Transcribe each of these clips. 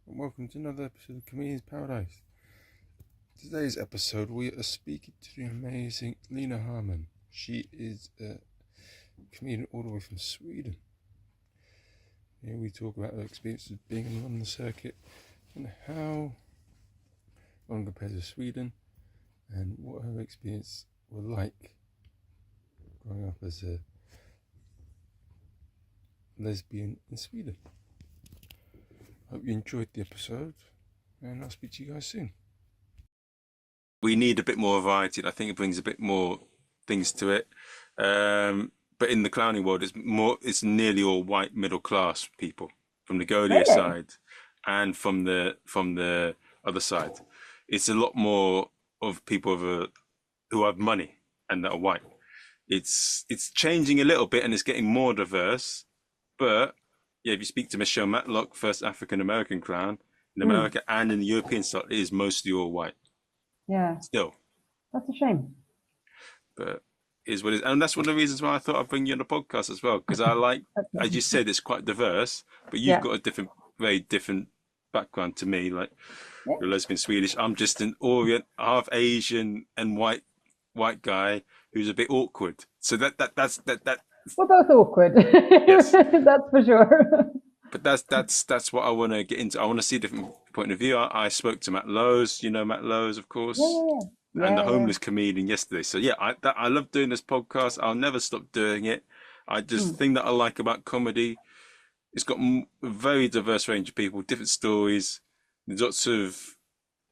and welcome to another episode of Comedian's Paradise. Today's episode, we are speaking to the amazing Lina Haman. She is a comedian all the way from Sweden. Here we talk about her experiences of being on the London circuit and how one compares to Sweden and what her experience were like growing up as a lesbian in Sweden. Hope you enjoyed the episode, and I'll speak to you guys soon. We need a bit more variety. I think it brings a bit more things to it. But in the clowning world, it's nearly all white middle class people from the Golia side and from the other side. It's a lot more of people who have money and that are white. It's changing a little bit and it's getting more diverse, but yeah, if you speak to Michelle Matlock, first African-American clown, in America and in the European style, it is mostly all white. Yeah. Still. That's a shame. But it is what it is. And that's one of the reasons why I thought I'd bring you on the podcast as well. Because I like, as you said, it's quite diverse, but you've got a very different background to me. Like, you're lesbian Swedish. I'm just an Orient, half Asian and white guy who's a bit awkward. So that's we're both awkward. Yes. That's for sure. But that's what I want to get into. I want to see a different point of view. I spoke to Matt Lowe's, you know Matt Lowe's, of course, and the homeless comedian yesterday. So yeah, I love doing this podcast. I'll never stop doing it. I just think that I like about comedy, it's got a very diverse range of people, different stories. There's lots of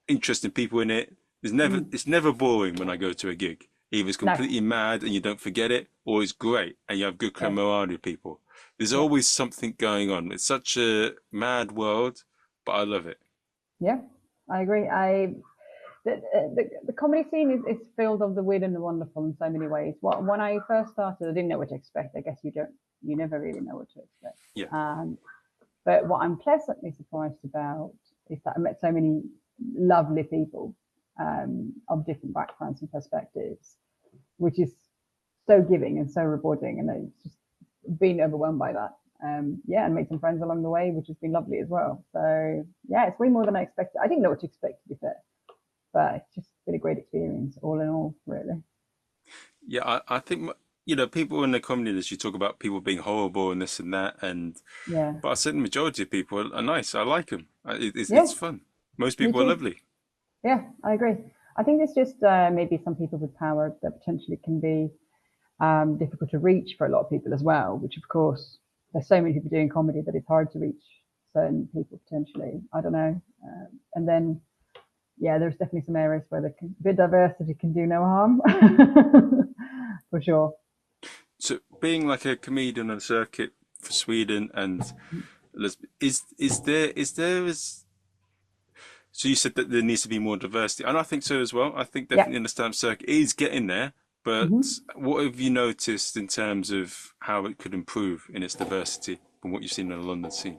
interesting people in it. It's never boring when I go to a gig. Either it's completely mad and you don't forget it, or it's great and you have good camaraderie with people. There's always something going on. It's such a mad world, but I love it. Yeah, I agree. The comedy scene is filled of the weird and the wonderful in so many ways. When I first started, I didn't know what to expect. I guess you never really know what to expect. Yeah. But what I'm pleasantly surprised about is that I met so many lovely people of different backgrounds and perspectives, which is so giving and so rewarding, and it's just been overwhelmed by that. And made some friends along the way, which has been lovely as well. So yeah, it's way more than I expected. I didn't know what to expect, to be fair, but it's just been a great experience all in all, really. Yeah, I think, people in the comedy industry talk about people being horrible and this and that, but I said the majority of people are nice. I like them. It's fun. Most people are lovely. Yeah, I agree. I think it's just maybe some people with power that potentially can be difficult to reach for a lot of people as well, which of course there's so many people doing comedy that it's hard to reach certain people potentially. I don't know. And then there's definitely some areas where a bit diversity can do no harm. For sure. So being like a comedian on the circuit for Sweden, and is there so you said that there needs to be more diversity, and I think so as well. I think definitely in the stand-up circuit is getting there. But what have you noticed in terms of how it could improve in its diversity from what you've seen in the London scene?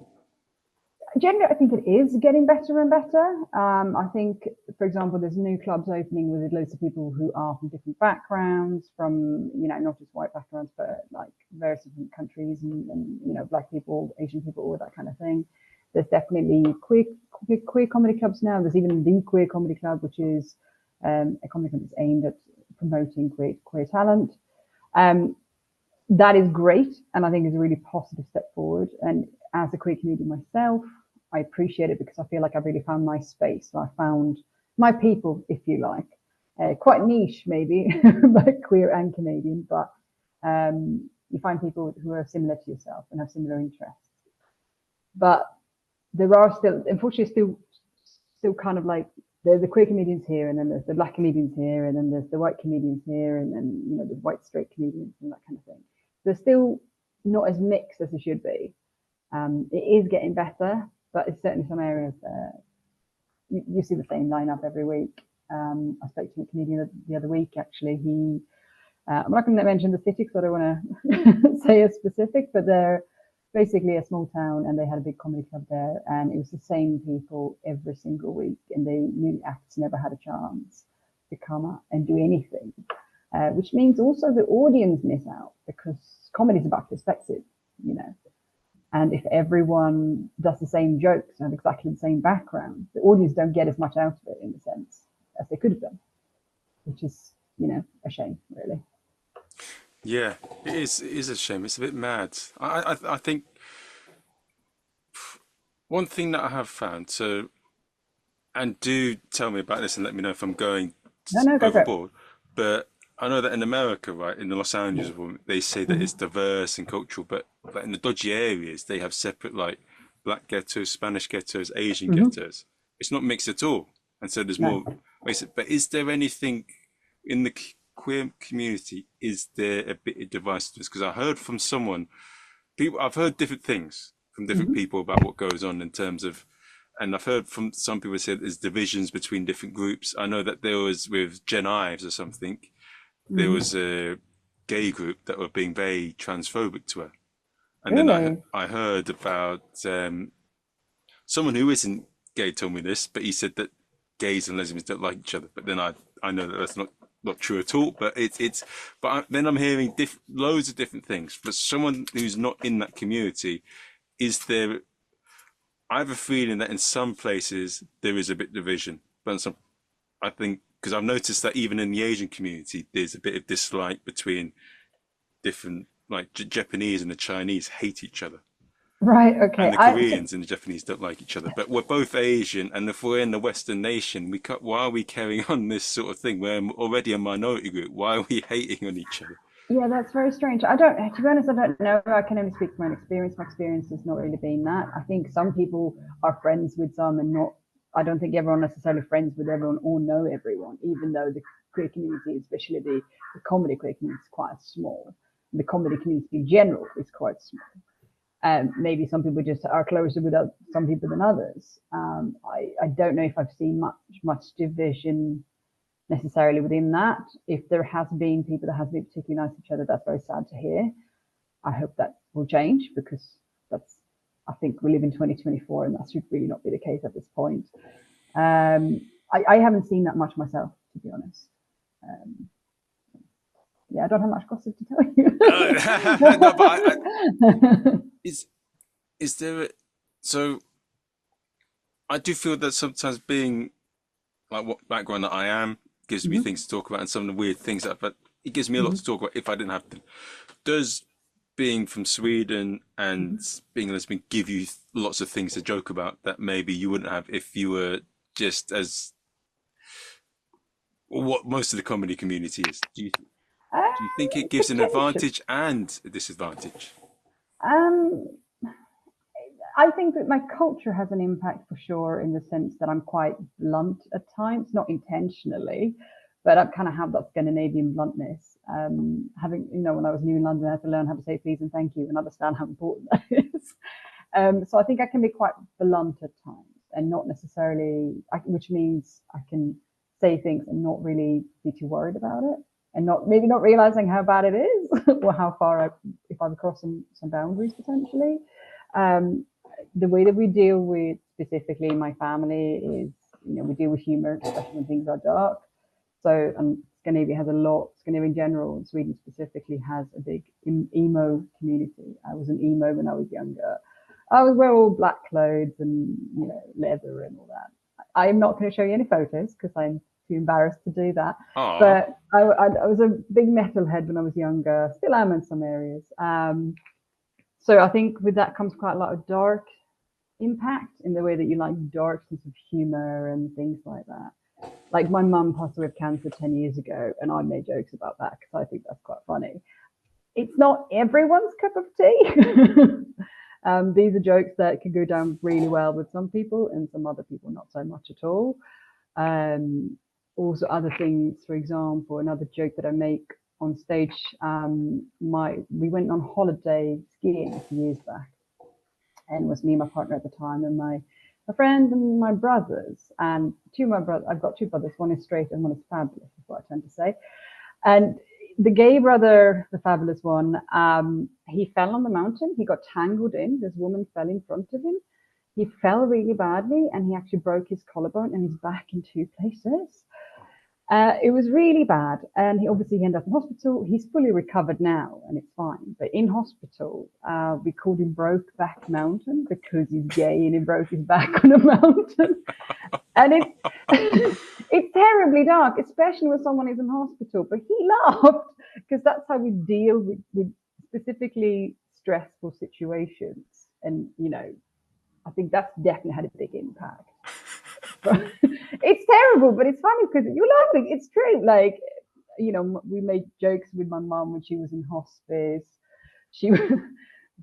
Generally, I think it is getting better and better. I think, for example, there's new clubs opening with loads of people who are from different backgrounds, from, not just white backgrounds, but like various different countries and Black people, Asian people, all that kind of thing. There's definitely queer comedy clubs now. There's even the Queer Comedy Club, which is a comedy club that's aimed at promoting queer talent. That is great, and I think is a really positive step forward. And as a queer comedian myself, I appreciate it because I feel like I've really found my space. I found my people, if you like. Quite niche, maybe, like queer and Canadian, but you find people who are similar to yourself and have similar interests. But there are still, unfortunately, still kind of like there's the queer comedians here, and then there's the Black comedians here, and then there's the white comedians here, and then the white straight comedians and that kind of thing. They're still not as mixed as it should be. It is getting better, but it's certainly some areas you see the same lineup every week. I spoke to a comedian the other week, actually. I'm not going to mention the city because I don't want to say a specific, but they're basically a small town, and they had a big comedy club there, and it was the same people every single week, and they new acts never had a chance to come up and do anything, which means also the audience miss out because comedy is about perspective, And if everyone does the same jokes and have exactly the same background, the audience don't get as much out of it in a sense as they could have done, which is, a shame, really. Yeah, it is. It is a shame. It's a bit mad. I think one thing that I have found. So, and do tell me about this and let me know if I'm going No, go for it. overboard. But I know that in America, right, in the Los Angeles, they say that it's diverse and cultural, but like in the dodgy areas, they have separate like black ghettos, Spanish ghettos, Asian ghettos. It's not mixed at all, and so there's more. No. But is there anything in the queer community? Is there a bit of divisiveness? Because I heard from someone, I've heard different things from different people about what goes on in terms of. And I've heard from some people say there's divisions between different groups. I know that there was with Gen Ives or something, there was a gay group that were being very transphobic to her. And Really? then I heard about someone who isn't gay told me this, but he said that gays and lesbians don't like each other. But then I know that that's not true at all. But then I'm hearing loads of different things. For someone who's not in that community, is there? I have a feeling that in some places there is a bit of division, but in some, I think, because I've noticed that even in the Asian community, there's a bit of dislike between different, like Japanese and the Chinese hate each other. Right, okay. And the Koreans and the Japanese don't like each other. But we're both Asian, and if we're in the Western nation, why are we carrying on this sort of thing? We're already a minority group. Why are we hating on each other? Yeah, that's very strange. To be honest, I don't know. I can only speak from my own experience. My experience has not really been that. I think some people are friends with some and not, I don't think everyone necessarily friends with everyone or know everyone, even though the queer community, especially the comedy queer community, is quite small. The comedy community in general is quite small. Maybe some people just are closer with some people than others. I don't know if I've seen much division necessarily within that. If there has been people that have been particularly nice to each other, that's very sad to hear. I hope that will change, because I think we live in 2024 and that should really not be the case at this point. I haven't seen that much myself, to be honest. Yeah, I don't have much gossip to tell you. No, but is there so I do feel that sometimes being like what background that I am gives me things to talk about, and some of the weird things but it gives me a lot to talk about if I didn't have them. Does being from Sweden and being a lesbian give you lots of things to joke about that maybe you wouldn't have if you were just as what most of the comedy community is? Do you think it gives an advantage and a disadvantage? I think that my culture has an impact for sure, in the sense that I'm quite blunt at times, not intentionally, but I kind of have that Scandinavian bluntness. Having, when I was new in London, I had to learn how to say please and thank you and understand how important that is. So I think I can be quite blunt at times, and not necessarily, which means I can say things and not really be too worried about it, and maybe not realizing how bad it is or how far if I'm crossing some boundaries potentially. The way that we deal with, specifically my family, is, we deal with humor, especially when things are dark. So, Scandinavia has a lot, Scandinavia in general, and Sweden specifically has a big emo community. I was an emo when I was younger. I would wear all black clothes and, leather and all that. I'm not going to show you any photos because I'm too embarrassed to do that. Aww. But I was a big metalhead when I was younger, still am in some areas. So I think with that comes quite a lot of dark impact, in the way that you like dark sense of humor and things like that. Like, my mum passed away of cancer 10 years ago, and I made jokes about that because I think that's quite funny. It's not everyone's cup of tea. These are jokes that can go down really well with some people, and some other people not so much at all. Also other things, for example, another joke that I make on stage, we went on holiday skiing a few years back, and it was me and my partner at the time, and my friend and my brothers. And I've got two brothers, one is straight and one is fabulous, is what I tend to say. And the gay brother, the fabulous one, he fell on the mountain. He got tangled in. This woman fell in front of him. He fell really badly, and he actually broke his collarbone and his back in two places. It was really bad, and he ended up in hospital. He's fully recovered now, and it's fine. But in hospital, we called him Brokeback Mountain because he's gay and he broke his back on a mountain. And it's it's terribly dark, especially when someone is in hospital. But he laughed because that's how we deal with specifically stressful situations. And I think that's definitely had a big impact. It's terrible, but it's funny because you're laughing. It's true. Like, we made jokes with my mum when she was in hospice. She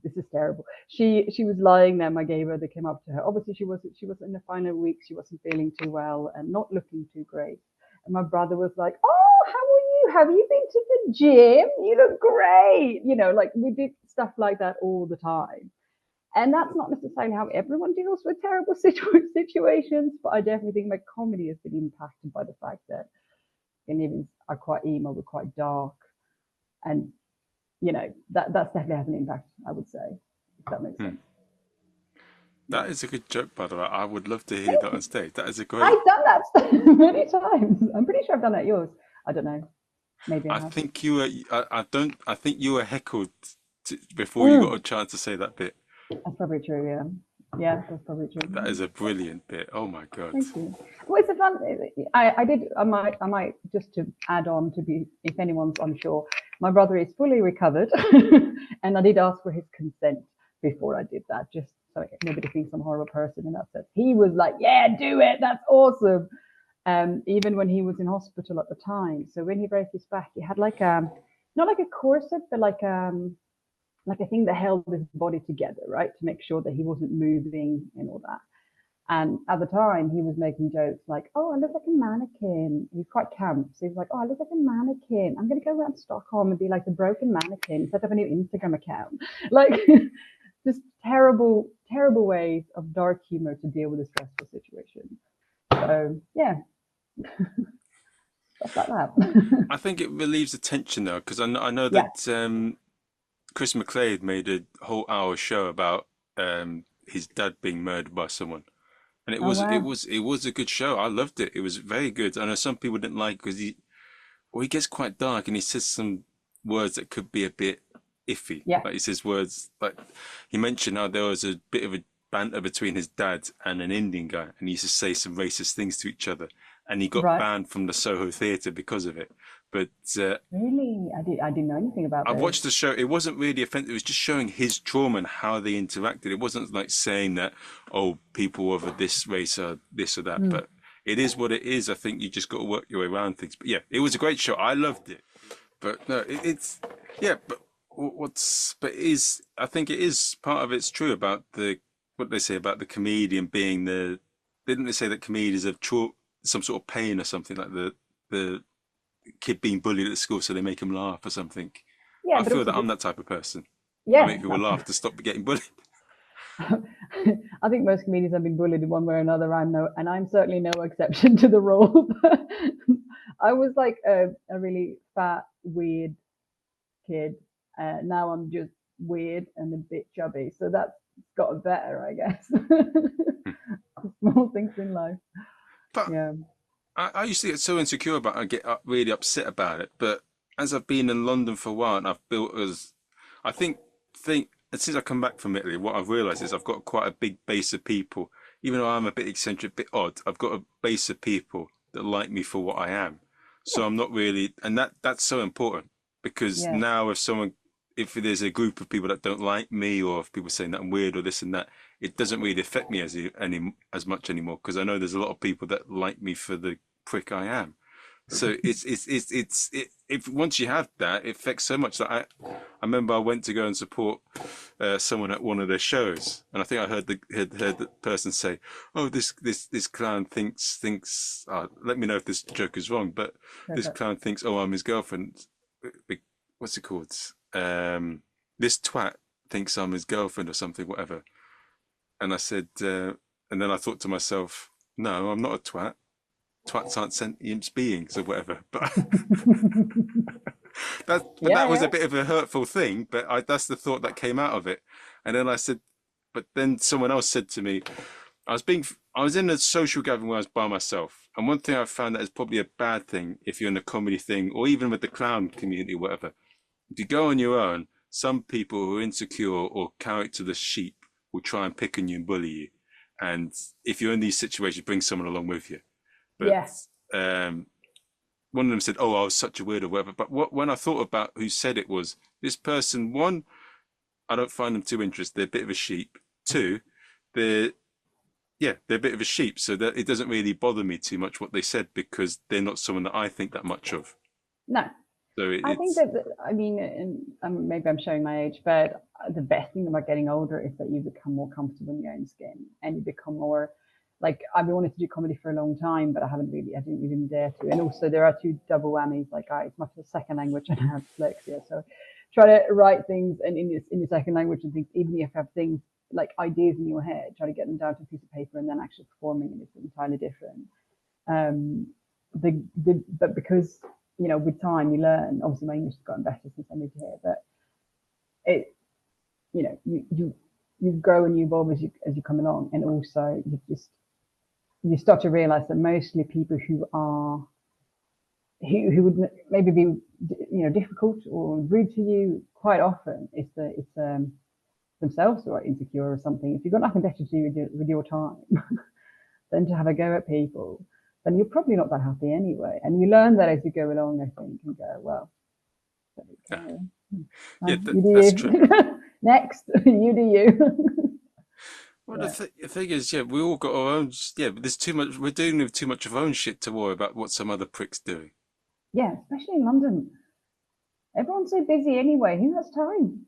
this is terrible. She was lying there. My gay brother came up to her. Obviously, she was in the final weeks. She wasn't feeling too well and not looking too great. And my brother was like, "Oh, how are you? Have you been to the gym? You look great." Like we did stuff like that all the time. And that's not necessarily how everyone deals with terrible situations, but I definitely think my comedy has been impacted by the fact that Scandinavians are quite emo, we're quite dark, and that's definitely has an impact. I would say, if that makes sense. That is a good joke, by the way. I would love to hear that on stage. That is a great. I've done that many times. I'm pretty sure I've done that at yours. I don't know. Maybe I have. think you were. I don't. I think you were heckled before you got a chance to say that bit. That's probably true. Yeah. Yeah, that's probably true. That is a brilliant bit. Oh my god. Thank you. Well, it's a fun. I did. I might just to add on to be, if anyone's unsure, my brother is fully recovered, and I did ask for his consent before I did that, just so nobody thinks I'm a horrible person in that sense. He was like, "Yeah, do it. That's awesome." Even when he was in hospital at the time. So when he broke his back, he had like not like a corset, but like a thing that held his body together, right? To make sure that he wasn't moving and all that. And at the time, he was making jokes like, "Oh, I look like a mannequin." He's quite camp. So he's like, "Oh, I look like a mannequin. I'm going to go around Stockholm and be like the broken mannequin, set up a new Instagram account." Like, just terrible, terrible ways of dark humor to deal with a stressful situation. So, yeah. Stuff like that. I think it relieves the tension though, because I know that Chris McClade made a whole hour show about his dad being murdered by someone, and it was a good show. I loved it. It was very good. I know some people didn't like because he gets quite dark and he says some words that could be a bit iffy. Yeah. Like he says words like he mentioned how there was a bit of a banter between his dad and an Indian guy, and he used to say some racist things to each other, and he got banned from the Soho Theatre because of it. But really, I didn't know anything about that. I watched the show. It wasn't really offensive. It was just showing his trauma and how they interacted. It wasn't like saying that, oh, people of this race are this or that. But it is what it is. I think you just got to work your way around things. But yeah, it was a great show. I loved it. But no, it's yeah. But I think it is part of it's true about what they say about the comedian being didn't they say that comedians have some sort of pain or something, like the kid being bullied at school, so they make him laugh or something. Yeah, I feel that I'm that type of person. Yeah, I make people laugh to stop getting bullied. I think most comedians have been bullied in one way or another. I'm certainly no exception to the rule. I was like a really fat, weird kid. Now I'm just weird and a bit chubby, so that's gotten better, I guess. Small things in life. But yeah. I used to get so insecure about it, I get really upset about it. But as I've been in London for a while, and I've built I think since I come back from Italy, what I've realised is I've got quite a big base of people. Even though I'm a bit eccentric, a bit odd, I've got a base of people that like me for what I am. So I'm not really, and that's so important, because now if there's a group of people that don't like me, or if people saying that I'm weird or this and that, it doesn't really affect me as much anymore, because I know there's a lot of people that like me for the prick I am. So if once you have that, it affects so much that I remember I went to go and support someone at one of their shows, and I think I heard the person say, "Oh, this clown thinks let me know if this joke is wrong, but this clown thinks, oh, I'm his girlfriend. What's it called? This twat thinks I'm his girlfriend or something, whatever." And I said, and then I thought to myself, no, I'm not a twat. Twats aren't sentient beings or whatever. But that was a bit of a hurtful thing, but that's the thought that came out of it. And then I said, but then someone else said to me, I was in a social gathering where I was by myself, and one thing I found that is probably a bad thing if you're in a comedy thing or even with the clown community, whatever. If you go on your own, some people who are insecure or characterless sheep will try and pick on you and bully you. And if you're in these situations, bring someone along with you. But Yeah. one of them said, "Oh, I was such a weirdo," or whatever. But when I thought about who said it was this person, one, I don't find them too interested. They're a bit of a sheep. Two, they're a bit of a sheep, so that it doesn't really bother me too much what they said because they're not someone that I think that much of. No. So I think that, I mean, and maybe I'm showing my age, but the best thing about getting older is that you become more comfortable in your own skin and you become more like, I've been wanting to do comedy for a long time, but I didn't even dare to. And also there are two double whammies, like it's my second language and I have dyslexia. So try to write things and in your second language and things, even if you have things like ideas in your head, try to get them down to a piece of paper and then actually performing it is entirely different. But because, you know, with time you learn. Obviously, my English has gotten better since I moved here, but it, you know, you grow and you evolve as you come along, and also you start to realize that mostly people who would maybe be, you know, difficult or rude to you, quite often it's themselves who are insecure or something. If you've got nothing better to do with your time than to have a go at people, then you're probably not that happy anyway. And you learn that as you go along, I think, and go, well, that's true. Next, you do you. Well, the thing is, we all got our own. But there's too much. We're dealing with too much of our own shit to worry about what some other prick's doing. Yeah, especially in London. Everyone's so busy anyway. Who has time?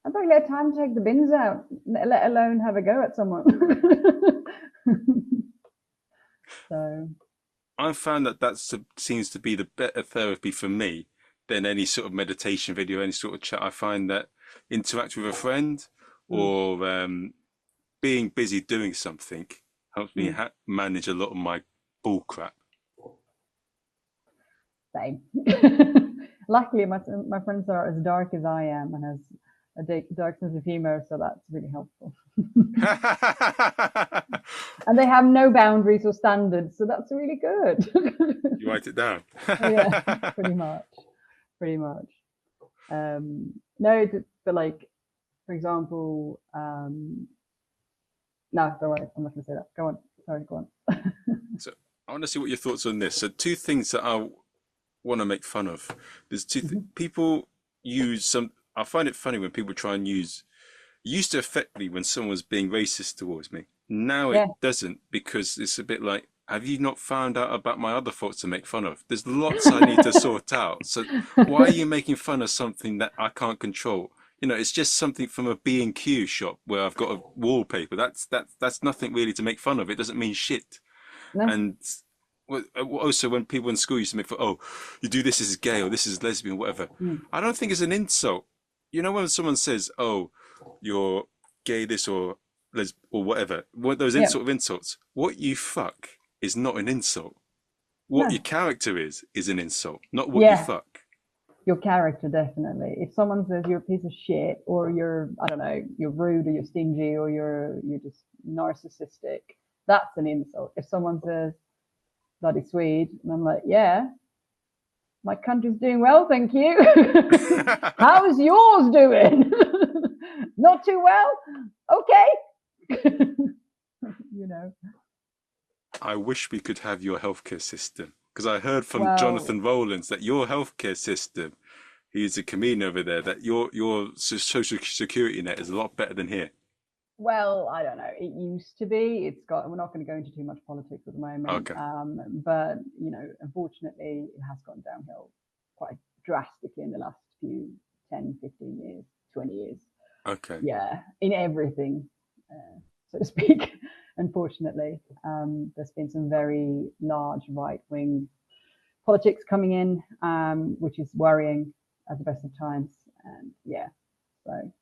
I barely had time to take the bins out, let alone have a go at someone. So I found that seems to be the better therapy for me than any sort of meditation video, any sort of chat. I find that interacting with a friend or being busy doing something helps me manage a lot of my bull crap. Same. Luckily, my friends are as dark as I am and has a dark sense of humor, so that's really helpful. And they have no boundaries or standards, so that's really good. You write it down. Yeah, pretty much. No, but like, for example, no, don't worry, I'm not going to say that. Go on. Sorry, go on. So I want to see what your thoughts on this. So two things that I want to make fun of. There's two people use some. I find it funny when people try and use. It used to affect me when someone was being racist towards me. Now it doesn't, because it's a bit like, have you not found out about my other faults to make fun of? There's lots I need to sort out. So why are you making fun of something that I can't control? You know, it's just something from a B&Q shop where I've got a wallpaper. That's nothing really to make fun of. It doesn't mean shit. No. And also when people in school used to make fun, oh, you do this is gay or this is lesbian, whatever. I don't think it's an insult. You know, when someone says, oh, you're gay, this or whatever, those sort of insults, what you fuck is not an insult. What your character is an insult, not what you fuck. Your character, definitely. If someone says you're a piece of shit, or you're, I don't know, you're rude, or you're stingy, or you're just narcissistic, that's an insult. If someone says bloody Swede, and I'm like, yeah, my country's doing well, thank you. How's yours doing? Not too well? Okay. You know. I wish we could have your healthcare system, because I heard from Jonathan Rowlands that your healthcare system, he's a comedian over there, that your social security net is a lot better than here. Well, I don't know. It used to be. We're not going to go into too much politics at the moment. Okay. But you know, unfortunately, it has gone downhill quite drastically in the last few 10, 15 years, 20 years. Okay. Yeah, in everything, so to speak. Unfortunately, there's been some very large right-wing politics coming in, which is worrying at the best of times. And so.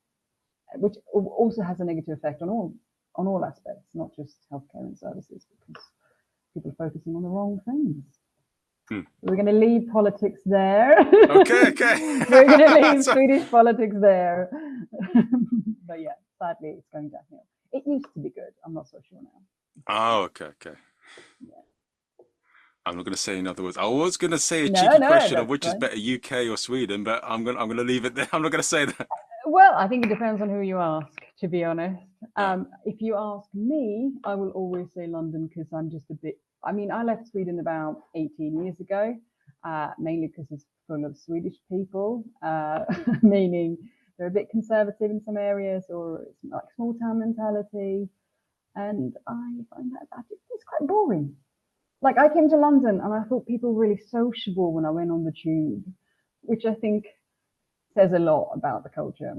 Which also has a negative effect on all aspects, not just healthcare and services, because people are focusing on the wrong things. We're going to leave politics there. Okay. We're going to leave Swedish politics there. But yeah, sadly, it's going downhill. It used to be good. I'm not so sure now. Oh, okay. I'm not going to say in other words. I was going to say a No, cheeky no, question of that's which is fine. better, UK or Sweden, but I'm gonna leave it there. I'm not going to say that. Well, I think it depends on who you ask, to be honest. Yeah. If you ask me, I will always say London because I'm just a bit. I mean, I left Sweden about 18 years ago, mainly because it's full of Swedish people, meaning they're a bit conservative in some areas, or it's like small town mentality, and I find that it's quite boring. Like I came to London and I thought people were really sociable when I went on the tube, which I think says a lot about the culture.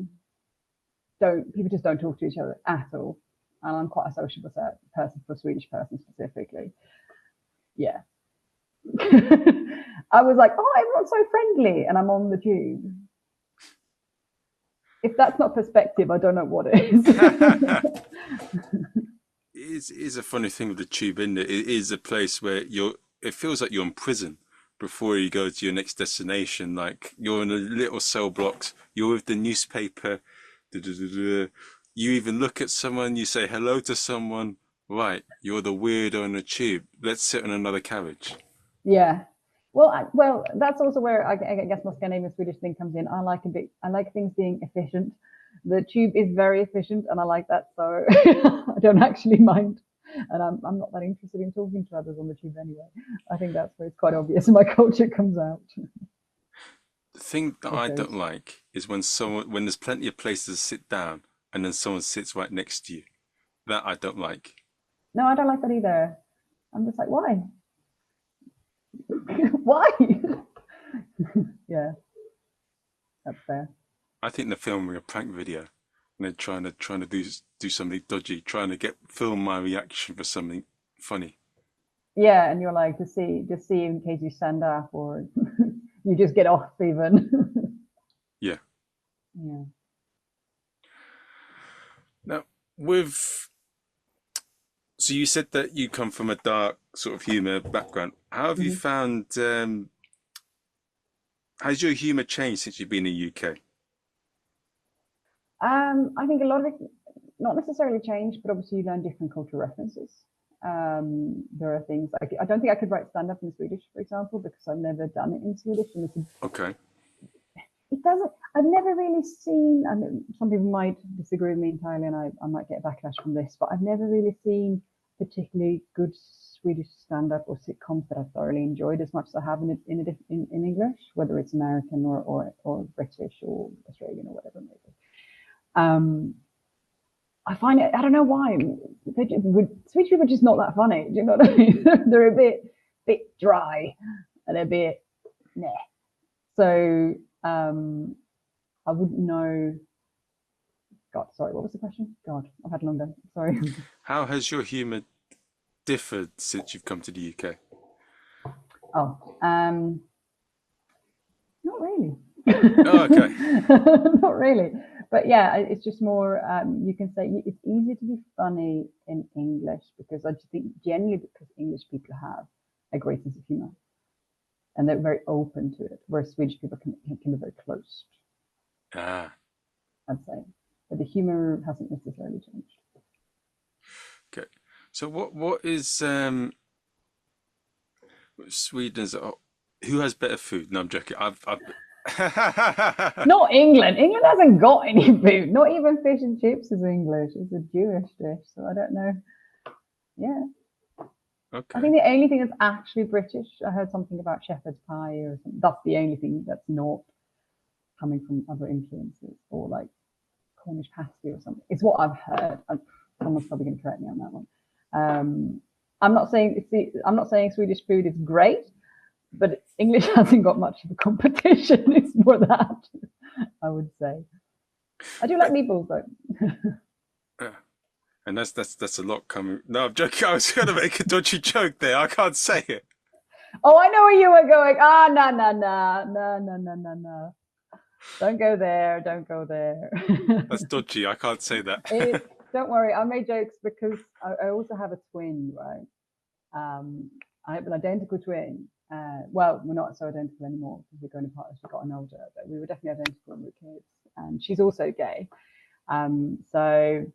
People just don't talk to each other at all, and I'm quite a sociable person for a Swedish person specifically. Yeah. I was like, oh, everyone's so friendly, and I'm on the tube. If that's not perspective, I don't know what is. It is a funny thing with the tube, isn't it? It is a place where it feels like you're in prison before you go to your next destination. Like you're in a little cell blocks, you're with the newspaper, you even look at someone, you say hello to someone, right, you're the weirdo on the tube, let's sit in another carriage. Yeah. Well, that's also where I guess my Scandinavian Swedish thing comes in. I like things being efficient. The tube is very efficient, and I like that, so I don't actually mind. And I'm not that interested in talking to others on the tube anyway. I think that's where it's quite obvious my culture comes out. The thing that I don't like is when there's plenty of places to sit down and then someone sits right next to you. That I don't like. No, I don't like that either. I'm just like, why? Why? Yeah, that's fair. I think they're filming a prank video and they're trying to do something dodgy, trying to film my reaction for something funny. Yeah, and you're like, just see in case you stand up or you just get off even. Yeah. Yeah. Now, so you said that you come from a dark sort of humor background. How have you found? Has your humor changed since you've been in the UK? I think a lot of it not necessarily changed, but obviously you learn different cultural references. There are things like I don't think I could write stand up in Swedish, for example, because I've never done it in Swedish, and Okay. It doesn't. I've never really seen. I mean, some people might disagree with me entirely, and I might get backlash from this, but I've never really seen particularly good Swedish stand-up or sitcoms that I thoroughly enjoyed as much as I have in English, whether it's American or British or Australian or whatever it may be. I find it. I don't know why. Swedish people are just not that funny. Do you know what I mean? They're a bit dry and a bit meh. So I wouldn't know. God, sorry, what was the question? God, I've had a long day. Sorry. How has your humour differed since you've come to the UK? Oh, not really. Oh, okay. Not really. But yeah, it's just more, you can say it's easier to be funny in English because I just think generally because English people have a great sense of humor and they're very open to it, whereas Swedish people can be very closed. Ah. I'd say. But the humor hasn't necessarily changed. Okay. So what is Sweden's? Who has better food? No, I'm joking. I've Not England. England hasn't got any food. Not even fish and chips is English. It's a Jewish dish, so I don't know. Yeah. Okay. I think the only thing that's actually British, I heard something about shepherd's pie or something. That's the only thing that's not coming from other influences or like Cornish pasty or something. It's what I've heard. Someone's probably going to correct me on that one. I'm not saying Swedish food is great, but English hasn't got much of a competition. It's more that, I would say. I do like meatballs though. And that's a lot coming. No, I'm joking. I was going to make a dodgy joke there. I can't say it. Oh, I know where you were going. No. Don't go there. Don't go there. That's dodgy. I can't say that. Don't worry. I made jokes because I also have a twin, right? I have an identical twin. Well, we're not so identical anymore because we're going apart as we've gotten older, but we were definitely identical when we were kids. And she's also gay. So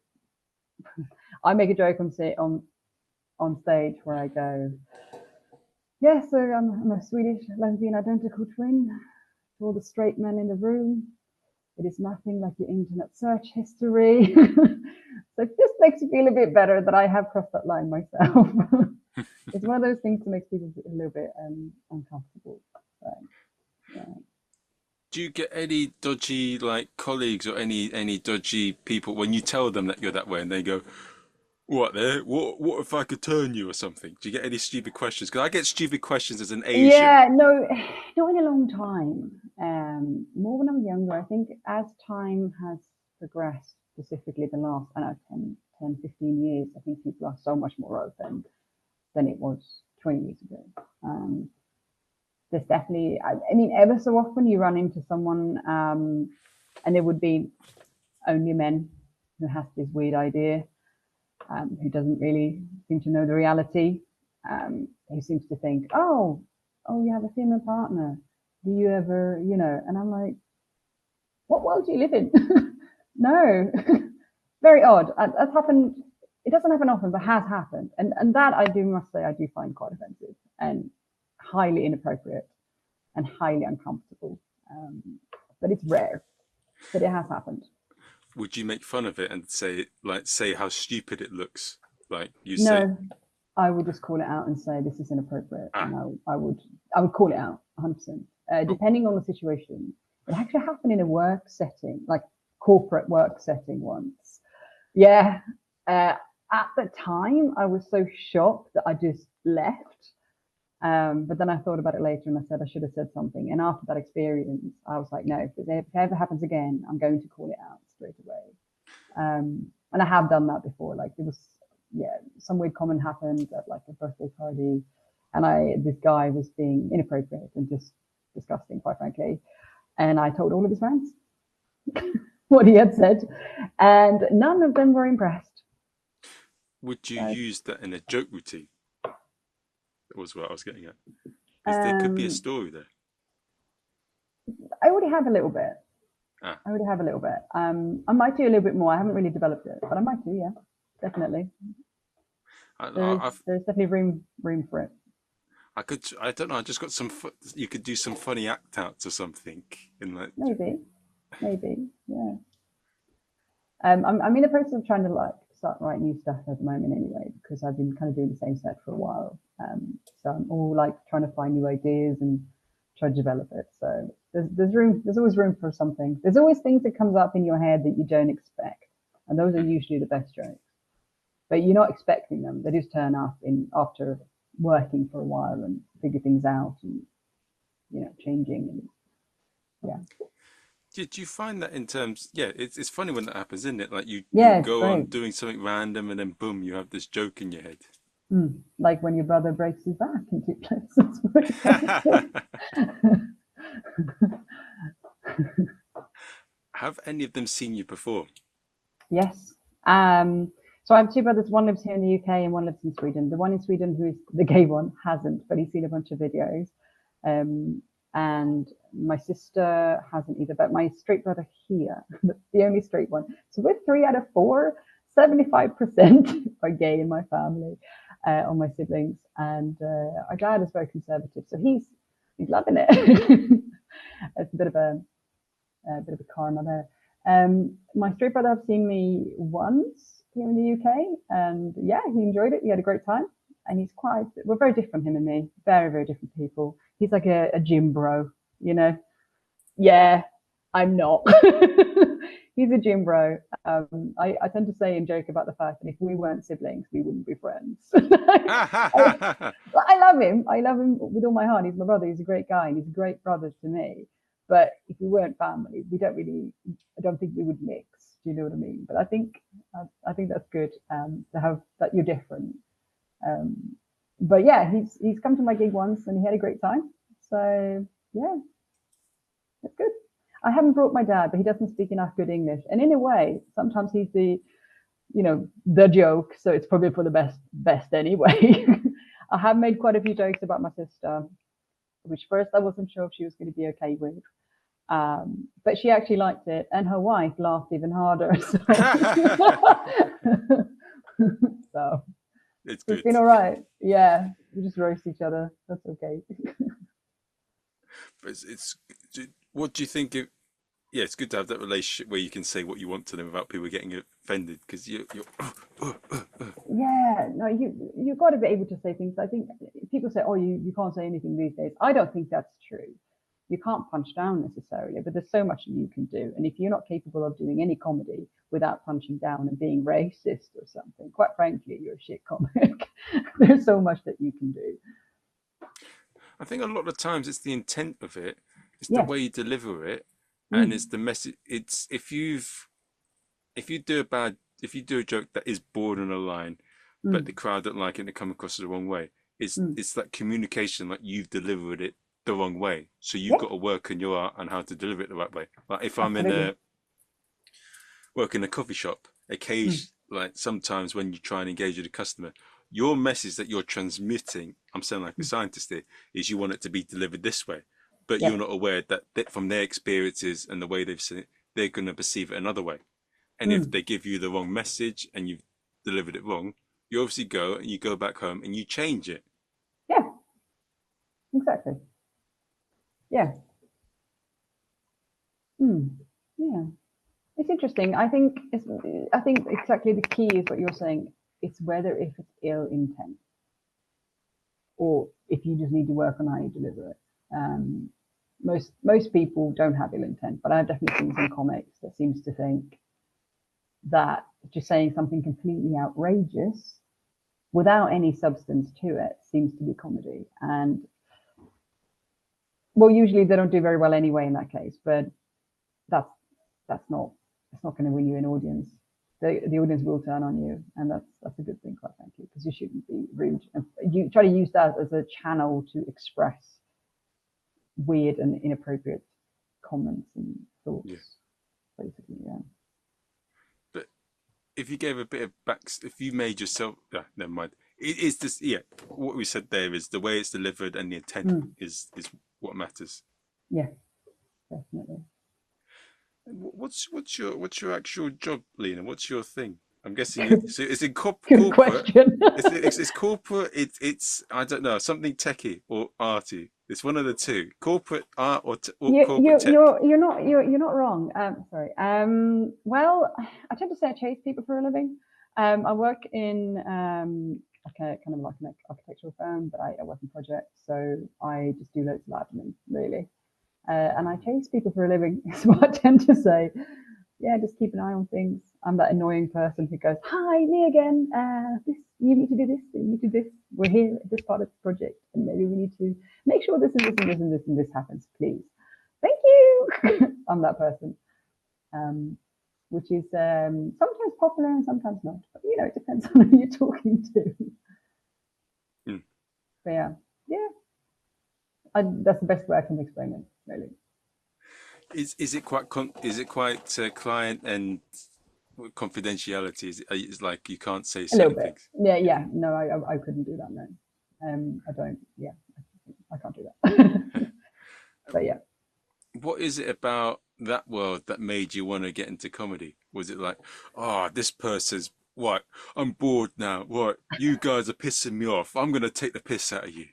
I make a joke on stage where I go, yeah, so I'm a Swedish lesbian identical twin to all the straight men in the room. It is nothing like your internet search history. So it just makes you feel a bit better that I have crossed that line myself. It's one of those things that makes people a little bit uncomfortable. So, yeah. Do you get any dodgy like colleagues or any dodgy people when you tell them that you're that way and they go, what there? What if I could turn you or something? Do you get any stupid questions? Because I get stupid questions as an Asian. Yeah, no, not in a long time. More when I was younger. I think as time has progressed, specifically the last, I don't know, 10, 15 years, I think people are so much more open than it was 20 years ago. There's definitely, I mean, ever so often you run into someone, and it would be only men who has this weird idea, who doesn't really seem to know the reality, who seems to think, oh, you have a female partner. Do you ever, you know? And I'm like, what world do you live in? No, very odd. That's happened. It doesn't happen often, but has happened. And that must say, I do find quite offensive and highly inappropriate and highly uncomfortable. But it's rare, but it has happened. Would you make fun of it and say how stupid it looks? Like you No, say, I would just call it out and say this is inappropriate, and I would call it out 100%. Depending on the situation, it actually happened in a work setting, like corporate work setting once. Yeah, at the time I was so shocked that I just left. But then I thought about it later and I said I should have said something. And after that experience, I was like, no, if it ever happens again, I'm going to call it out straight away. And I have done that before. Like it was, some weird comment happened at like a birthday party, and this guy was being inappropriate and just disgusting, quite frankly. And I told all of his friends what he had said, and none of them were impressed. Would you use that in a joke routine? That was what I was getting at. Because there could be a story there. I already have a little bit. I might do a little bit more. I haven't really developed it, but I might do, yeah, definitely. There's definitely room for it. I don't know. I just got you could do some funny act outs or something in like. Maybe, yeah. I'm in the process of trying to like start writing new stuff at the moment anyway, because I've been kind of doing the same set for a while. So I'm all like trying to find new ideas and try to develop it. So there's always room for something. There's always things that comes up in your head that you don't expect, and those are usually the best jokes. But you're not expecting them; they just turn up after working for a while and figure things out, and changing. And yeah. Did you find that in terms? Yeah, it's funny when that happens, isn't it? Like you go on doing something random, and then boom, you have this joke in your head. Like when your brother breaks his back in 2 places. Have any of them seen you perform? Yes. So I have 2 brothers. One lives here in the UK and one lives in Sweden. The one in Sweden, who is the gay one, hasn't, but he's seen a bunch of videos. And my sister hasn't either, but my straight brother here, the only straight one. So we're 3 out of 4, 75% are gay in my family, on my siblings. And our dad is very conservative, so he's loving it. It's a bit of a karma there. My straight brother have seen me once here in the UK, and yeah, he enjoyed it. He had a great time, and we're very different, him and me, very, very different people. He's like a gym bro, Yeah, I'm not. He's a gym bro. I tend to say and joke about the fact that if we weren't siblings, we wouldn't be friends. I love him. I love him with all my heart. He's my brother. He's a great guy, and he's a great brother to me. But if we weren't family, I don't think we would mix. Do you know what I mean? But I think that's good, to have that you're different. But yeah, he's come to my gig once and he had a great time. So yeah, that's good. I haven't brought my dad, but he doesn't speak enough good English. And in a way, sometimes he's the joke. So it's probably for the best anyway. I have made quite a few jokes about my sister, which first I wasn't sure if she was going to be okay with. But she actually liked it, and her wife laughed even harder. So. So It's it's good. been all right. Yeah, we just roast each other. That's okay. But what do you think? Yeah, it's good to have that relationship where you can say what you want to them without people getting offended. Because you're Yeah, no, you've got to be able to say things. I think people say, "Oh, you can't say anything these days." I don't think that's true. You can't punch down necessarily, but there's so much you can do. And if you're not capable of doing any comedy without punching down and being racist or something, quite frankly, you're a shit comic. There's so much that you can do. I think a lot of times it's the intent of it, it's the Yes. way you deliver it, and Mm. it's the message. It's if you do a joke that is borderline a line, but Mm. the crowd don't like it and it come across the wrong way. Mm. It's that communication, like you've delivered it the wrong way, so you've Yeah, got to work on your art and how to deliver it the right way. Like if I'm in absolutely. a work in a coffee shop, Mm. occasion like sometimes when you try and engage with a customer, your message that you're transmitting, I'm saying like a Mm. scientist here, is you want it to be delivered this way, but Yeah. you're not aware that from their experiences and the way they've seen it, they're going to perceive it another way. And if Mm. they give you the wrong message and you've delivered it wrong, you obviously go and you go back home and you change it. Yeah, exactly. Yeah. Mm. Yeah. It's interesting. I think exactly the key is what you're saying. It's whether if it's ill intent or if you just need to work on how you deliver it. Um, most people don't have ill intent, but I've definitely seen some comics that seems to think that just saying something completely outrageous without any substance to it seems to be comedy. And well, usually they don't do very well anyway in that case. But that's that's not it's not going to win you an audience. The audience will turn on you, and that's a good thing, quite frankly, because you shouldn't be rude. And you try to use that as a channel to express weird and inappropriate comments and thoughts, Yeah. basically. Yeah. But if you gave a bit of if you made yourself, never mind. It is this, yeah. What we said there is the way it's delivered and the intent Mm. is what matters. Yeah, definitely. What's your actual job, Lina? What's your thing? I'm guessing Good, it's in good corporate. question. It's corporate. It's I don't know, something techie or arty. It's one of the two: corporate art or corporate tech. You're not wrong. Sorry. Well, I tend to say I chase people for a living. I work in like a kind of like an architectural firm, but I work in projects, so I just do loads of admin, really. And I chase people for a living. Is what I tend to say. Yeah, just keep an eye on things. I'm that annoying person who goes, "Hi, me again. This you need to do this. You need to do this. We're here at this part of the project, and maybe we need to make sure this and this and this and this and this happens, please. Thank you." I'm that person, which is sometimes popular and sometimes not. But it depends on who you're talking to. Mm. But yeah, that's the best way I can explain it, really. Is it quite client and confidentiality? Is like you can't say A little certain bit. things? Yeah, Yeah. yeah. No, I couldn't do that. No, I don't. Yeah, I can't do that. But yeah. What is it about that world that made you want to get into comedy? Was it like, oh, this person's what? I'm bored now. What? You guys are pissing me off. I'm gonna take the piss out of you.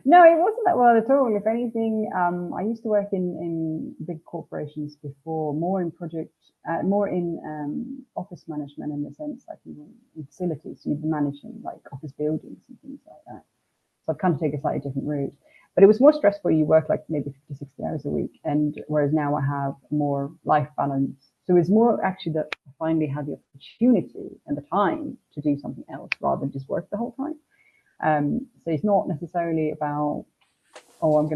No, it wasn't that well at all. If anything, I used to work in big corporations before, more in office management in the sense like in facilities. So you'd be managing like office buildings and things like that. So I'd kind of take a slightly different route. But it was more stressful. You work like maybe 50, 60 hours a week. And whereas now I have more life balance. So it's more actually that I finally had the opportunity and the time to do something else rather than just work the whole time. So it's not necessarily about, oh, I'm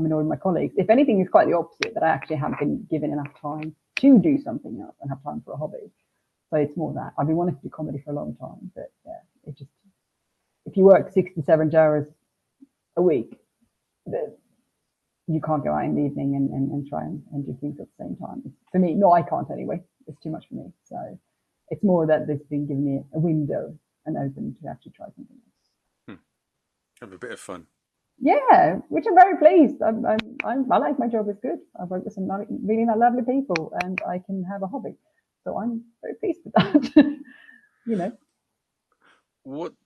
annoyed with my colleagues. If anything, it's quite the opposite, that I actually have been given enough time to do something else and have time for a hobby. So it's more that I've been wanting to do comedy for a long time, but yeah, it just, if you work 67 hours a week, you can't go out in the evening and try and do things at the same time. For me, no, I can't anyway. It's too much for me. So it's more that this been giving me a window and open to actually try something else. Have a bit of fun. Yeah, which I'm very pleased. I like my job. It's good. I work with some really lovely people, and I can have a hobby. So I'm very pleased with that. you know.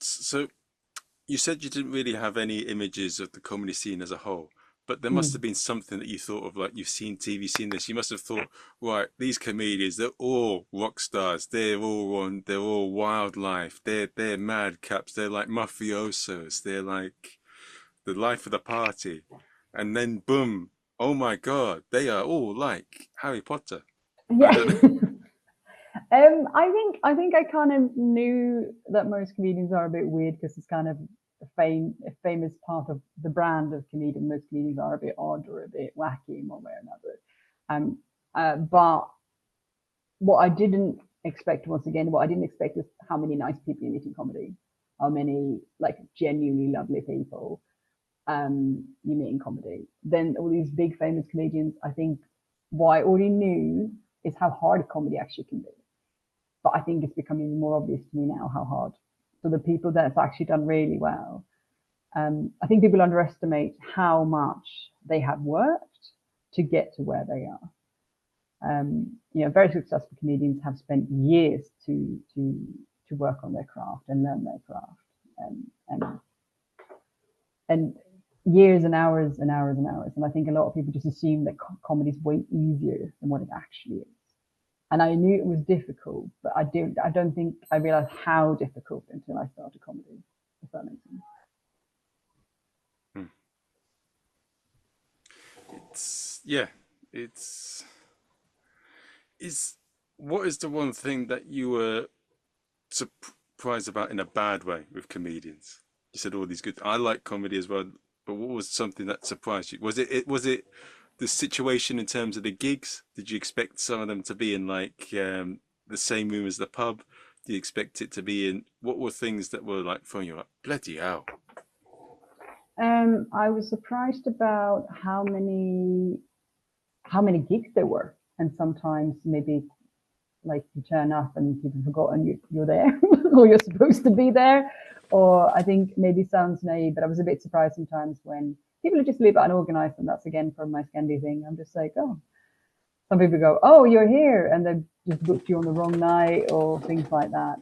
So you said you didn't really have any images of the comedy scene as a whole, but there must have been something that you thought of, like you've seen TV, seen this. You must have thought, right, these comedians, they're all rock stars. They're all wildlife. They're madcaps. They're like mafiosos. They're like the life of the party. And then boom, oh my God, they are all like Harry Potter. I Yeah. don't know. I think I kind of knew that most comedians are a bit weird because it's kind of a famous part of the brand of comedian. Most comedians are a bit odd or a bit wacky in one way or another. But what I didn't expect, once again, what I didn't expect is how many nice people you meet in comedy, how many like genuinely lovely people you meet in comedy. Then all these big famous comedians, I think what I already knew is how hard comedy actually can be. But I think it's becoming more obvious to me now how hard. So the people that's actually done really well, I think people underestimate how much they have worked to get to where they are. Very successful comedians have spent years to work on their craft and learn their craft, and years and hours and hours and hours. And I think a lot of people just assume that comedy is way easier than what it actually is. And I knew it was difficult, but I don't think I realized how difficult until I started comedy, if that makes sense. It's is what is the one thing that you were surprised about in a bad way with comedians? You said all these good. I like comedy as well, but what was something that surprised you? Was it the situation in terms of the gigs? Did you expect some of them to be in like the same room as the pub? Do you expect it to be in? What were things that were like throwing you up? Bloody hell! I was surprised about how many gigs there were, and sometimes maybe like you turn up and people forgotten you're there or you're supposed to be there. Or I think maybe sounds naive, but I was a bit surprised sometimes when people are just a little bit unorganized, and that's again from my Scandi thing. I'm just like, oh, some people go, oh, you're here, and they just booked you on the wrong night or things like that.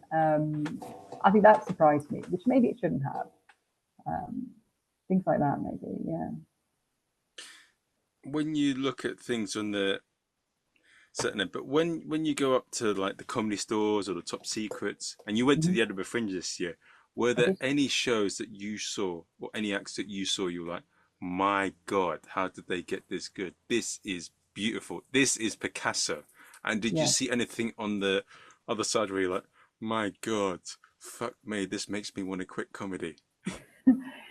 I think that surprised me, which maybe it shouldn't have. Things like that, maybe, yeah. When you look at things on the certain end, but when you go up to like the comedy stores or the top secrets, and you went to the Edinburgh Fringe this year, were there any shows that you saw or any acts that you saw you were like, my God, how did they get this good? This is beautiful. This is Picasso. And did you Yeah. see anything on the other side where you're like, my God, fuck me, this makes me want to quit comedy?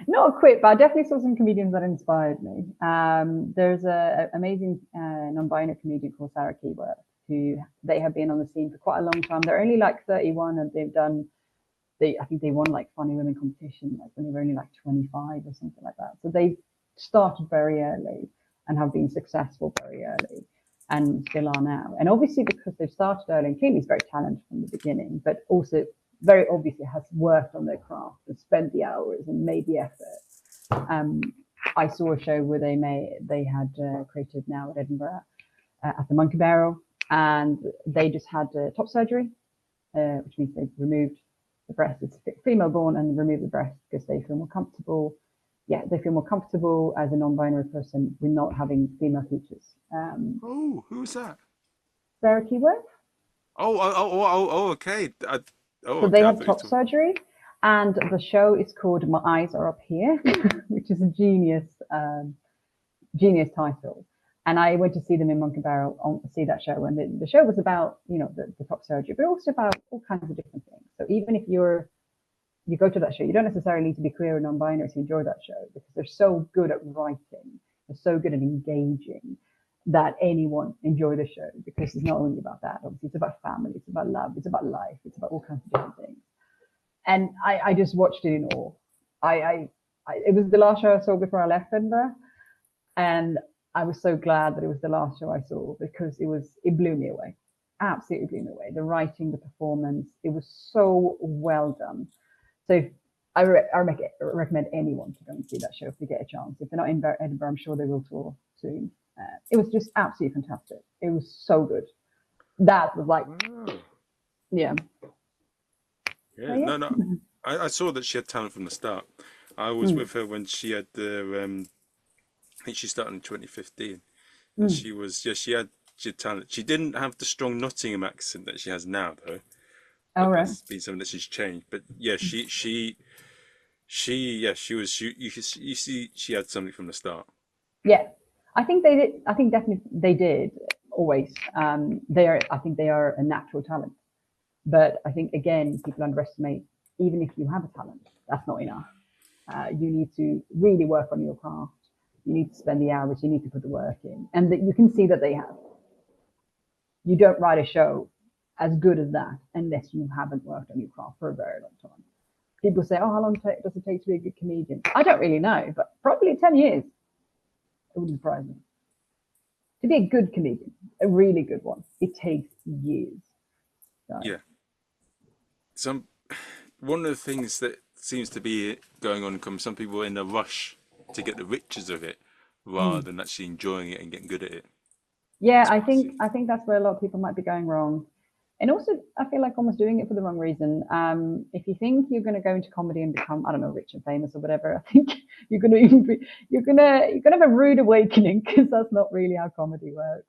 Not quit, but I definitely saw some comedians that inspired me. There's an amazing non-binary comedian called Sarah Keyworth, who they have been on the scene for quite a long time. They're only like 31, and I think they won like Funny Women competition like when they were only like 25 or something like that. So they started very early and have been successful very early and still are now. And obviously because they've started early, and clearly is very talented from the beginning, but also very obviously has worked on their craft and spent the hours and made the effort. I saw a show where they had created now at Edinburgh at the Monkey Barrel, and they just had top surgery, which means they removed the breast. It's female born, and removed the breast because they feel more comfortable. Yeah, they feel more comfortable as a non-binary person with not having female features. Oh, who's that? Sarah Keyworth. Okay. So they I had thought you top were surgery, and the show is called My Eyes Are Up Here, which is a genius title. And I went to see them in Monkey Barrel, see that show, and the show was about the top surgery, but also about all kinds of different things. So even if you go to that show, you don't necessarily need to be queer or non-binary to enjoy that show, because they're so good at writing, they're so good at engaging, that anyone enjoy the show, because it's not only about that. Obviously, it's about family, it's about love, it's about life, it's about all kinds of different things. And I just watched it in awe. It was the last show I saw before I left Edinburgh, and I was so glad that it was the last show I saw, because it blew me away, absolutely blew me away. The writing, the performance, it was so well done. So I recommend anyone to go and see that show if they get a chance. If they're not in Edinburgh, I'm sure they will tour soon. It was just absolutely fantastic. It was so good. That was like, Wow. yeah. Yeah, no. I saw that she had talent from the start. I was with her when she had the I think she started in 2015, and she was she had talent. She didn't have the strong Nottingham accent that she has now, though. All But right. that's been something that she's changed. But yeah, she was you see she had something from the start. Yeah, I think they did. I think definitely they did always. They are. I think they are a natural talent. But I think again, people underestimate. Even if you have a talent, that's not enough. You need to really work on your craft. You need to spend the hours. You need to put the work in, and that you can see that they have. You don't write a show as good as that unless you haven't worked on your craft for a very long time. People say, "Oh, how long does it take to be a good comedian?" I don't really know, but probably 10 years. It wouldn't surprise me. To be a good comedian, a really good one, it takes years. So, Yeah. One of the things that seems to be going on in some people are in a rush to get the riches of it rather than actually enjoying it and getting good at it. yeah, I think that's where a lot of people might be going wrong. And also, I feel like almost doing it for the wrong reason. If you think you're going to go into comedy and become, I don't know, rich and famous or whatever, I think you're gonna have a rude awakening, because that's not really how comedy works.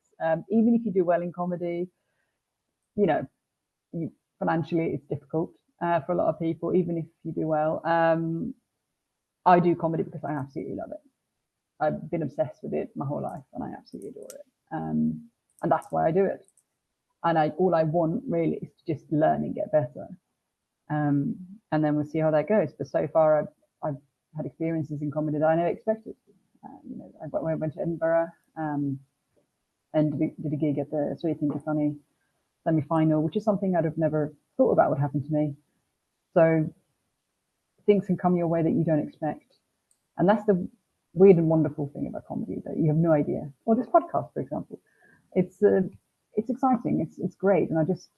Even if you do well in comedy, you know, financially it's difficult for a lot of people. Even if you do well, I do comedy because I absolutely love it. I've been obsessed with it my whole life, and I absolutely adore it. And that's why I do it. And all I want really is to just learn and get better. And then we'll see how that goes. But so far, I've had experiences in comedy that I never expected. I went to Edinburgh and did a gig at the So You Think You're Funny semi-final, which is something I'd have never thought about would happen to me. So things can come your way that you don't expect. And that's the weird and wonderful thing about comedy, that you have no idea. Or this podcast, for example. It's exciting. It's great, and I just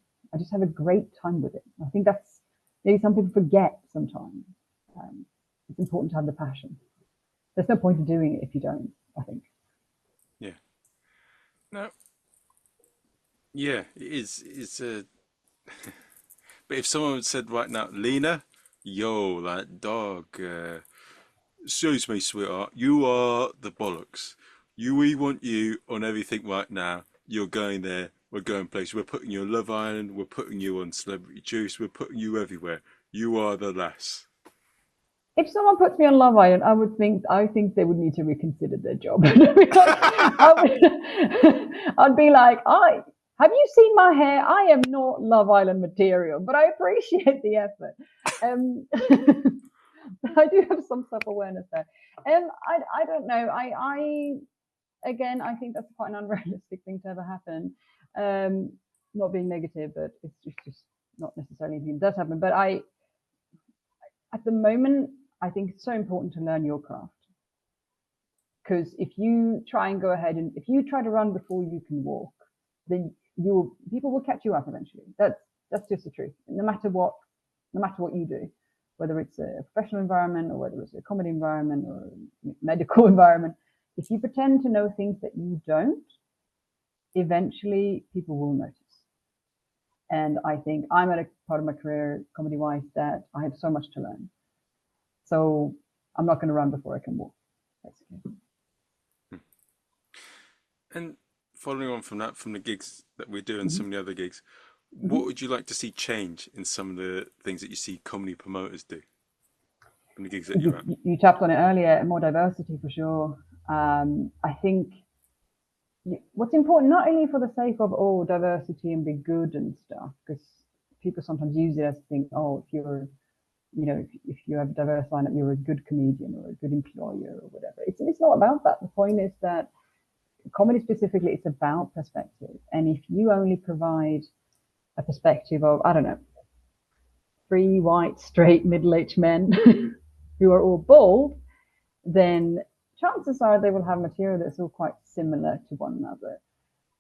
have a great time with it. I think that's maybe some people forget sometimes. It's important to have the passion. There's no point in doing it if you don't, I think. Yeah. No. Yeah, it is. It's a. But if someone said right now, Lina, yo, like dog, excuse me, sweetheart, you are the bollocks. We want you on everything right now. You're going there. We're going places. We're putting you on Love Island. We're putting you on Celebrity Juice. We're putting you everywhere. You are the lass. If someone puts me on Love Island, I think they would need to reconsider their job. I'd be like, have you seen my hair? I am not Love Island material, but I appreciate the effort. I do have some self-awareness there. I don't know. Again, I think that's quite an unrealistic thing to ever happen. Not being negative, but it's just not necessarily anything that does happen. But at the moment, I think it's so important to learn your craft. Because if you try and go ahead, and if you try to run before you can walk, then people will catch you up eventually. That's just the truth. No matter what you do, whether it's a professional environment or whether it's a comedy environment or a medical environment, if you pretend to know things that you don't, eventually people will notice. And I think I'm at a part of my career, comedy-wise, that I have so much to learn. So I'm not going to run before I can walk, basically. And following on from that, from the gigs that we do and some of the other gigs, what would you like to see change in some of the things that you see comedy promoters do from the gigs that you're at? You tapped on it earlier, more diversity for sure. I think what's important, not only for the sake of diversity and be good and stuff, because people sometimes use it as a thing, if you have a diverse lineup, you're a good comedian or a good employer or whatever. It's not about that. The point is that comedy specifically, it's about perspective. And if you only provide a perspective of, I don't know, 3 white, straight, middle-aged men who are all bald, then chances are they will have material that's all quite similar to one another.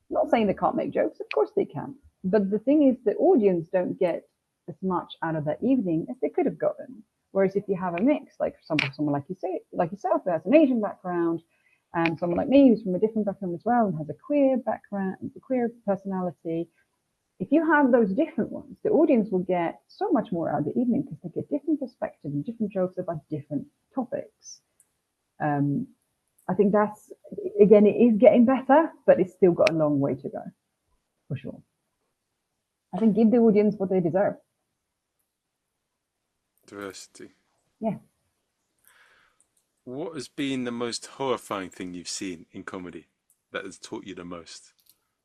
I'm not saying they can't make jokes, of course they can. But the thing is, the audience don't get as much out of that evening as they could have gotten. Whereas if you have a mix, like someone like yourself who has an Asian background, and someone like me who's from a different background as well and has a queer background, a queer personality, if you have those different ones, the audience will get so much more out of the evening because they get different perspectives and different jokes about different topics. I think that's, again, it is getting better, but it's still got a long way to go, for sure. I think give the audience what they deserve. Diversity. Yeah. What has been the most horrifying thing you've seen in comedy that has taught you the most?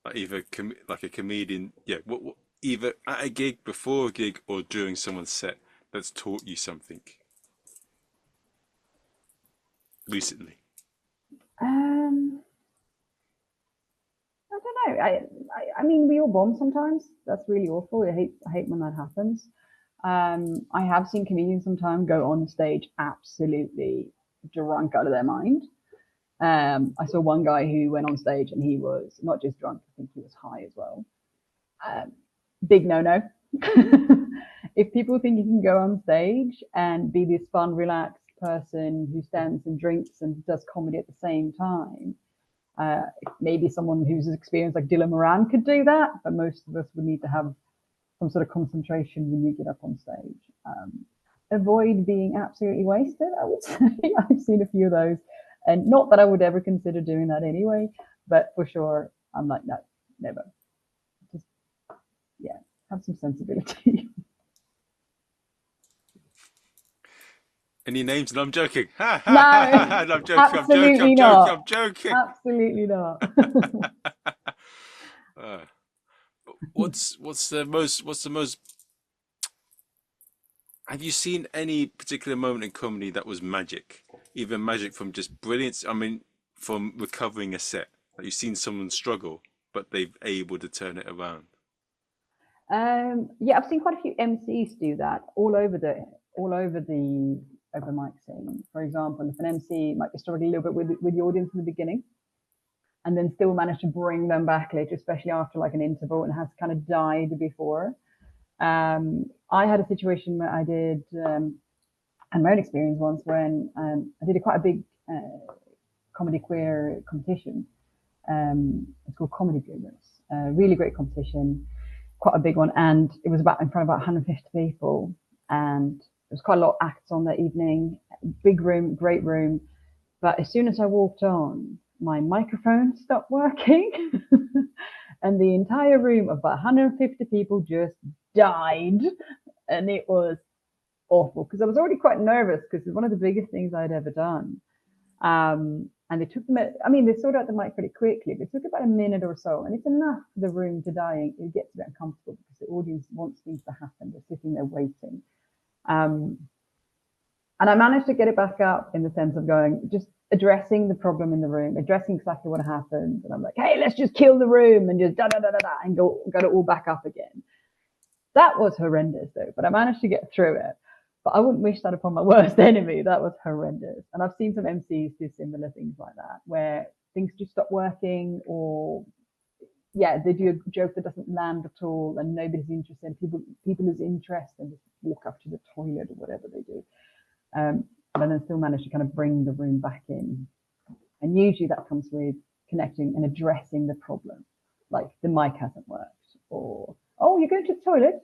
Like either like a comedian, yeah, what either at a gig, before a gig, or during someone's set that's taught you something recently? I don't know. I mean, we all bomb sometimes. That's really awful. I hate when that happens. I have seen comedians sometimes go on stage absolutely drunk out of their mind. I saw one guy who went on stage and he was not just drunk, I think he was high as well. Big no-no. If people think you can go on stage and be this fun, relaxed person who stands and drinks and does comedy at the same time, maybe someone who's experienced like Dylan Moran could do that, but most of us would need to have some sort of concentration when you get up on stage. Avoid being absolutely wasted, I would say. I've seen a few of those, and not that I would ever consider doing that anyway, but for sure, I'm like, no, never. Just, yeah, have some sensibility. Any names? No, I'm joking. No, I'm joking. absolutely I'm not. joking. I'm joking. Absolutely not. What's the most? Have you seen any particular moment in comedy that was magic? Even magic from just brilliance. I mean, from recovering a set. Like you've seen someone struggle, but they've able to turn it around. Yeah, I've seen quite a few MCs do that all over the open mic scene. For example, if an MC might be struggling a little bit with the audience in the beginning, and then still manage to bring them back later, especially after like an interval and has kind of died before. I had a situation where I did, and my own experience once when I did quite a big comedy queer competition. It's called Comedy Dreamers. Really great competition, quite a big one, and it was in front of about 150 people, and there was quite a lot of acts on that evening. Big room, great room, but as soon as I walked on, my microphone stopped working, and the entire room of about 150 people just died, and it was awful because I was already quite nervous because it's one of the biggest things I'd ever done. And they took them, they sorted out the mic pretty quickly, but it took about a minute or so, and it's enough for the room to die. It gets a bit uncomfortable because the audience wants things to happen. They're sitting there waiting. And I managed to get it back up in the sense of just addressing the problem in the room, addressing exactly what happened. And I'm like, hey, let's just kill the room and just and got it all back up again. That was horrendous though, but I managed to get through it. But I wouldn't wish that upon my worst enemy. That was horrendous. And I've seen some MCs do similar things like that, where things just stop working, or they do a joke that doesn't land at all and nobody's interested. People lose interest and just walk up to the toilet or whatever they do. But then still manage to kind of bring the room back in. And usually that comes with connecting and addressing the problem. Like the mic hasn't worked, or, oh, you're going to the toilet?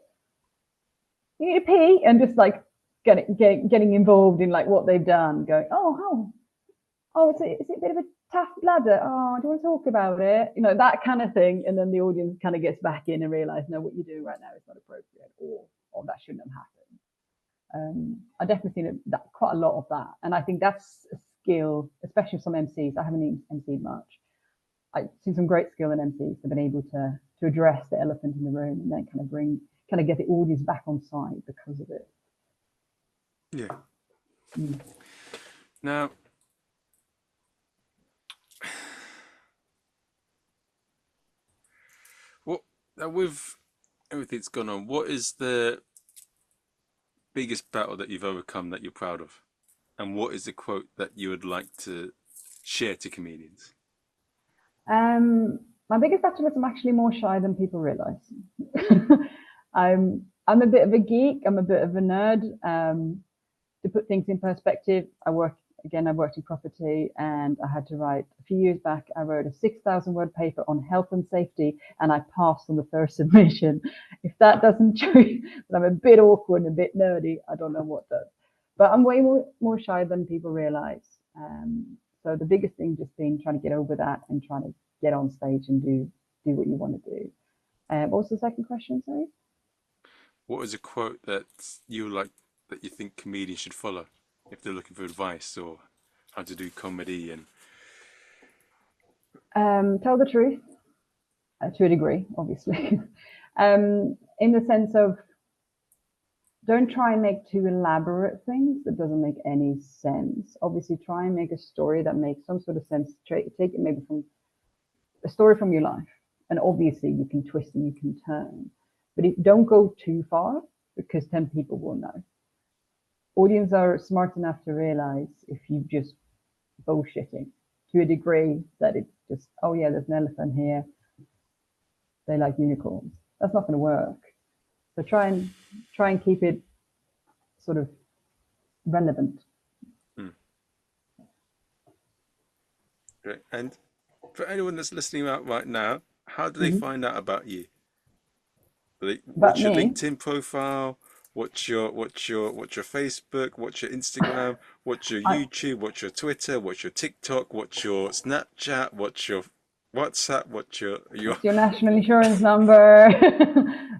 You need to pee? And just like getting involved in like what they've done, going, oh, is it a bit of a tough bladder? Oh, do you want to talk about it? You know, that kind of thing. And then the audience kind of gets back in and realize, no, what you're doing right now is not appropriate, or that shouldn't have happened. I've definitely seen quite a lot of that. And I think that's a skill, especially some MCs. I haven't MC'd much. I've seen some great skill in MCs that have been able to address the elephant in the room and then kind of get the audience back on side because of it. Yeah. Now, with everything that's gone on, what is the biggest battle that you've overcome that you're proud of? And what is the quote that you would like to share to comedians? My biggest battle is I'm actually more shy than people realize. I'm a bit of a geek. I'm a bit of a nerd. To put things in perspective, I work again, I worked in property, and I had to write, a few years back, I wrote a 6,000-word paper on health and safety, and I passed on the first submission. If that doesn't show you that I'm a bit awkward and a bit nerdy, I don't know what does. But I'm way more shy than people realize. So the biggest thing just being trying to get over that and trying to get on stage and do what you want to do. What was the second question, sorry? What was a quote that you like, that you think comedians should follow if they're looking for advice or how to do comedy? And tell the truth, to a degree, obviously. In the sense of, don't try and make too elaborate things that doesn't make any sense. Obviously, try and make a story that makes some sort of sense. Take it maybe from a story from your life, and obviously you can twist and you can turn, but don't go too far, because then people will know. Audience are smart enough to realize if you just bullshitting to a degree that it's just, oh yeah, there's an elephant here, they like unicorns. That's not going to work. So try and keep it sort of relevant. Great. And for anyone that's listening out right now, how do they find out about you? What's your LinkedIn profile? What's your Facebook? What's your Instagram? What's your YouTube? What's your Twitter? What's your TikTok? What's your Snapchat? What's your WhatsApp? What's your national insurance number?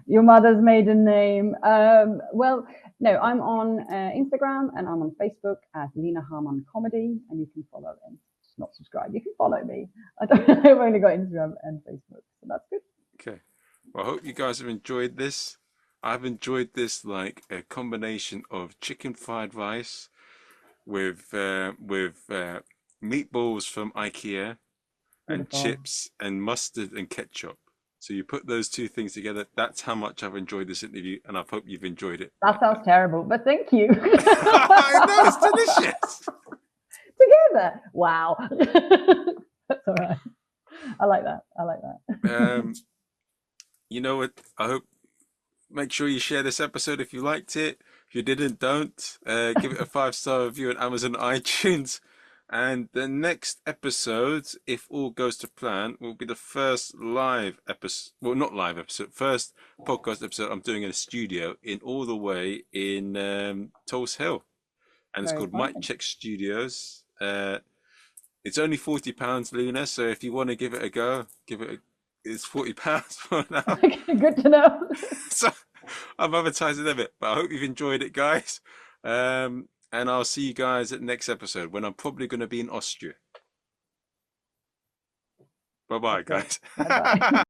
Your mother's maiden name? Well, no, I'm on Instagram and I'm on Facebook as Lina Haman Comedy, and you can follow and not subscribe. You can follow me. I've only got Instagram and Facebook, so that's good. Okay. Well, I hope you guys have enjoyed this. I've enjoyed this like a combination of chicken fried rice with meatballs from IKEA and chips and mustard and ketchup. So you put those two things together. That's how much I've enjoyed this interview, and I hope you've enjoyed it. That sounds terrible, but thank you. I know, it's delicious. Together. Wow. That's all right. I like that. You know what? I hope, make sure you share this episode if you liked it. If you didn't, don't. Give it a 5-star review on Amazon iTunes. And the next episode, if all goes to plan, will be the first live episode. Well, not live episode. First podcast episode I'm doing in a studio all the way in Tulse Hill. And it's called Mic Check Studios. It's only £40, Lina. So if you want to give it a go, it's £40 for now. Okay, good to know. So I'm advertising a bit, but I hope you've enjoyed it, guys. And I'll see you guys at the next episode, when I'm probably going to be in Austria. Bye-bye, guys. Bye-bye.